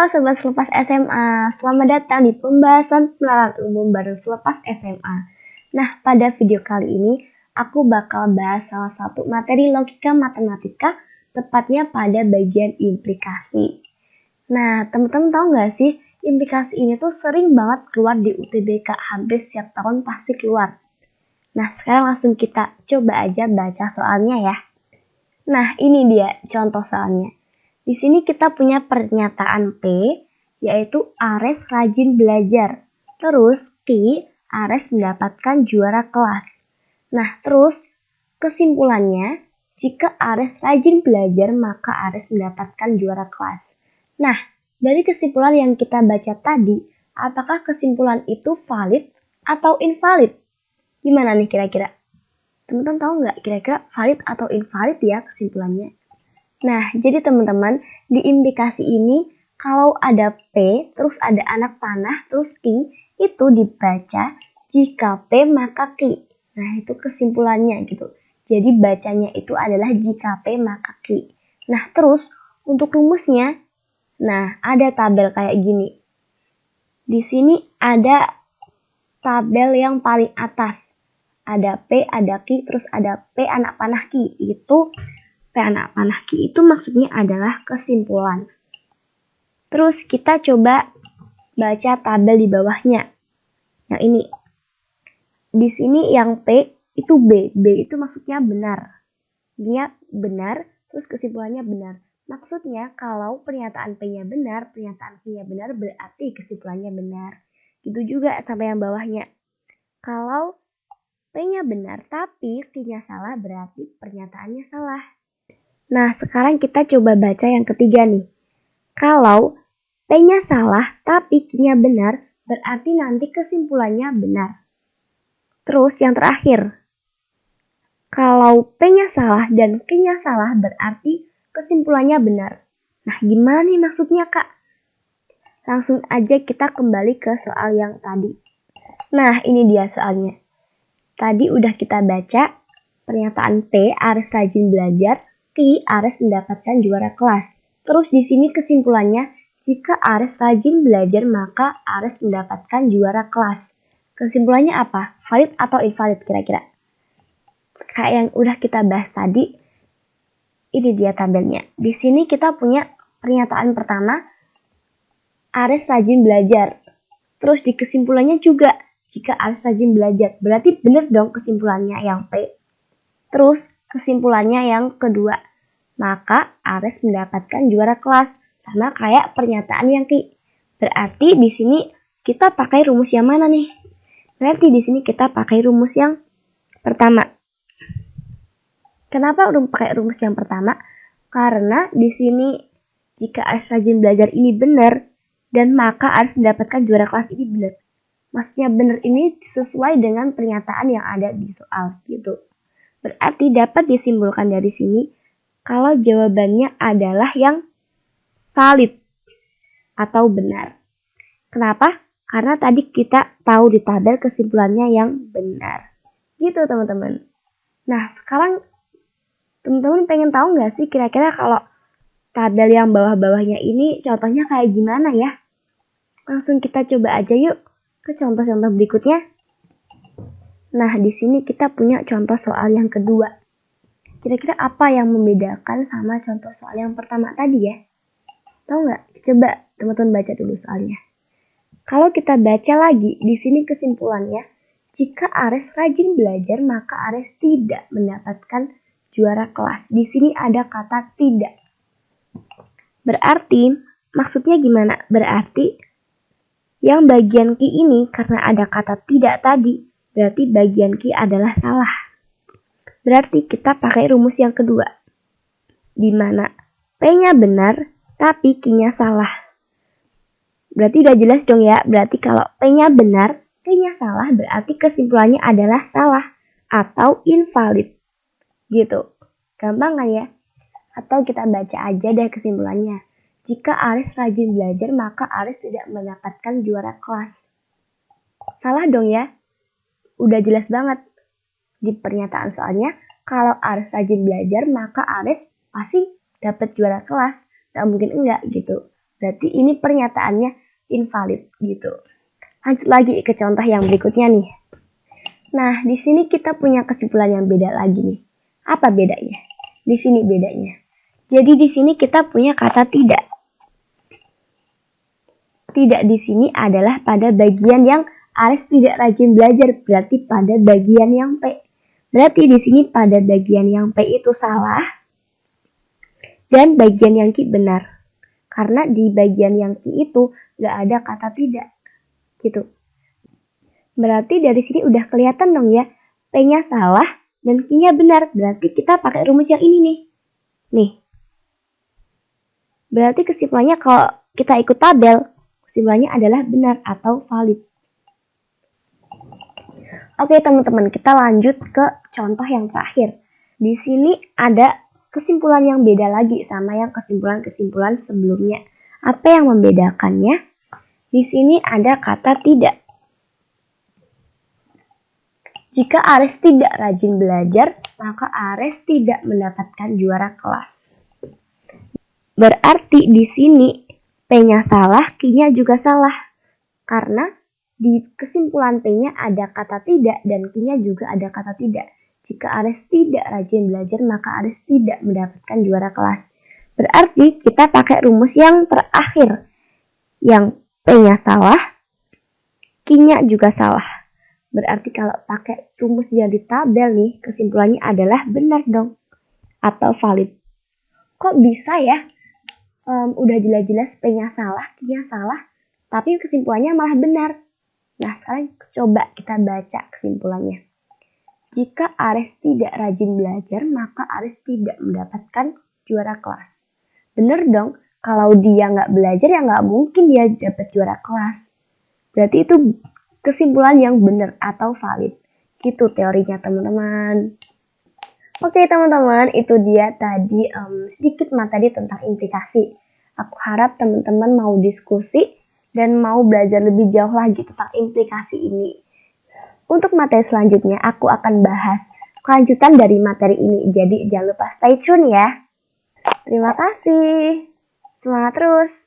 Sobat Selepas SMA, selamat datang di pembahasan penalaran umum bareng Selepas SMA. Nah, pada video kali ini, aku bakal bahas salah satu materi logika matematika, tepatnya pada bagian implikasi. Nah, teman-teman tahu nggak sih, implikasi ini tuh sering banget keluar di UTBK, hampir setiap tahun pasti keluar. Nah, sekarang langsung kita coba aja baca soalnya ya. Nah, ini dia contoh soalnya. Di sini kita punya pernyataan P, yaitu Ares rajin belajar. Terus Q, Ares mendapatkan juara kelas. Nah, terus kesimpulannya, jika Ares rajin belajar, maka Ares mendapatkan juara kelas. Nah, dari kesimpulan yang kita baca tadi, apakah kesimpulan itu valid atau invalid? Gimana nih kira-kira? Teman-teman tahu nggak kira-kira valid atau invalid ya kesimpulannya? Nah, jadi teman-teman, di implikasi ini kalau ada P, terus ada anak panah, terus Q, itu dibaca jika P maka Q. Nah, itu kesimpulannya gitu. Jadi bacanya itu adalah jika P maka Q. Nah, terus untuk rumusnya, nah ada tabel kayak gini. Di sini ada tabel yang paling atas. Ada P, ada Q, terus ada P anak panah Q. Itu P anak panah Q itu maksudnya adalah kesimpulan. Terus kita coba baca tabel di bawahnya. Yang ini. Di sini yang P itu B. B itu maksudnya benar. Dia benar, terus kesimpulannya benar. Maksudnya kalau pernyataan P-nya benar, pernyataan Q-nya benar berarti kesimpulannya benar. Gitu juga sampai yang bawahnya. Kalau P-nya benar tapi Q-nya salah berarti pernyataannya salah. Nah, sekarang kita coba baca yang ketiga nih. Kalau P-nya salah tapi Q-nya benar, berarti nanti kesimpulannya benar. Terus yang terakhir, kalau P-nya salah dan Q-nya salah berarti kesimpulannya benar. Nah, gimana nih maksudnya, Kak? Langsung aja kita kembali ke soal yang tadi. Nah, ini dia soalnya. Tadi udah kita baca pernyataan P, Ares rajin belajar, Q, Ares mendapatkan juara kelas. Terus di sini kesimpulannya, jika Ares rajin belajar maka Ares mendapatkan juara kelas. Kesimpulannya apa? Valid atau invalid kira-kira? Kayak yang udah kita bahas tadi, ini dia tabelnya. Di sini kita punya pernyataan pertama, Ares rajin belajar. Terus di kesimpulannya juga, jika Ares rajin belajar, berarti benar dong kesimpulannya yang P. Terus kesimpulannya yang kedua, maka Ares mendapatkan juara kelas, sama kayak pernyataan yang Q. Berarti di sini kita pakai rumus yang mana nih? Berarti di sini kita pakai rumus yang pertama. Kenapa pakai rumus yang pertama? Karena di sini jika Ares rajin belajar ini benar, dan maka Ares mendapatkan juara kelas ini benar. Maksudnya benar ini sesuai dengan pernyataan yang ada di soal gitu. Berarti dapat disimpulkan dari sini kalau jawabannya adalah yang valid atau benar. Kenapa? Karena tadi kita tahu di tabel kesimpulannya yang benar. Gitu teman-teman. Nah, sekarang teman-teman pengen tahu nggak sih kira-kira kalau tabel yang bawah-bawahnya ini contohnya kayak gimana ya? Langsung kita coba aja yuk ke contoh-contoh berikutnya. Nah, di sini kita punya contoh soal yang kedua. Kira-kira apa yang membedakan sama contoh soal yang pertama tadi ya? Tahu nggak? Coba teman-teman baca dulu soalnya. Kalau kita baca lagi, di sini kesimpulannya, jika Ares rajin belajar, maka Ares tidak mendapatkan juara kelas. Di sini ada kata tidak. Berarti, maksudnya gimana? Berarti, yang bagian Q ini karena ada kata tidak tadi, berarti bagian Q adalah salah. Berarti kita pakai rumus yang kedua, di mana P-nya benar, tapi Q-nya salah. Berarti udah jelas dong ya, berarti kalau P-nya benar, Q-nya salah, berarti kesimpulannya adalah salah atau invalid. Gitu. Gampang kan ya? Atau kita baca aja deh kesimpulannya. Jika Ares rajin belajar, maka Ares tidak mendapatkan juara kelas. Salah dong ya? Udah jelas banget. Di pernyataan soalnya, kalau Ares rajin belajar, maka Ares pasti dapat juara kelas. Gak mungkin enggak gitu. Berarti ini pernyataannya invalid gitu. Lanjut lagi ke contoh yang berikutnya nih. Nah, di sini kita punya kesimpulan yang beda lagi nih. Apa bedanya? Di sini bedanya. Jadi di sini kita punya kata tidak. Tidak di sini adalah pada bagian yang Ares tidak rajin belajar, berarti pada bagian yang P. Berarti di sini pada bagian yang P itu salah dan bagian yang Q benar. Karena di bagian yang Q itu nggak ada kata tidak. Gitu. Berarti dari sini udah kelihatan dong ya, P-nya salah dan Q-nya benar. Berarti kita pakai rumus yang ini nih. Nih. Berarti kesimpulannya kalau kita ikut tabel, kesimpulannya adalah benar atau valid. Oke teman-teman, kita lanjut ke contoh yang terakhir. Di sini ada kesimpulan yang beda lagi sama yang kesimpulan-kesimpulan sebelumnya. Apa yang membedakannya? Di sini ada kata tidak. Jika Ares tidak rajin belajar, maka Ares tidak mendapatkan juara kelas. Berarti di sini P-nya salah, Q-nya juga salah. Karena di kesimpulan P-nya ada kata tidak dan Q-nya juga ada kata tidak. Jika Ares tidak rajin belajar, maka Ares tidak mendapatkan juara kelas. Berarti kita pakai rumus yang terakhir. Yang P-nya salah, Q-nya juga salah. Berarti kalau pakai rumus yang di tabel nih, kesimpulannya adalah benar dong. Atau valid. Kok bisa ya? Udah jelas-jelas P-nya salah, Q-nya salah, tapi kesimpulannya malah benar. Nah, sekarang coba kita baca kesimpulannya. Jika Ares tidak rajin belajar, maka Ares tidak mendapatkan juara kelas. Bener dong, kalau dia nggak belajar ya nggak mungkin dia dapat juara kelas. Berarti itu kesimpulan yang benar atau valid. Gitu teorinya teman-teman. Oke teman-teman, itu dia tadi sedikit materi tentang implikasi. Aku harap teman-teman mau diskusi dan mau belajar lebih jauh lagi tentang implikasi ini. Untuk materi selanjutnya, aku akan bahas kelanjutan dari materi ini. Jadi jangan lupa stay tune ya. Terima kasih. Semangat terus.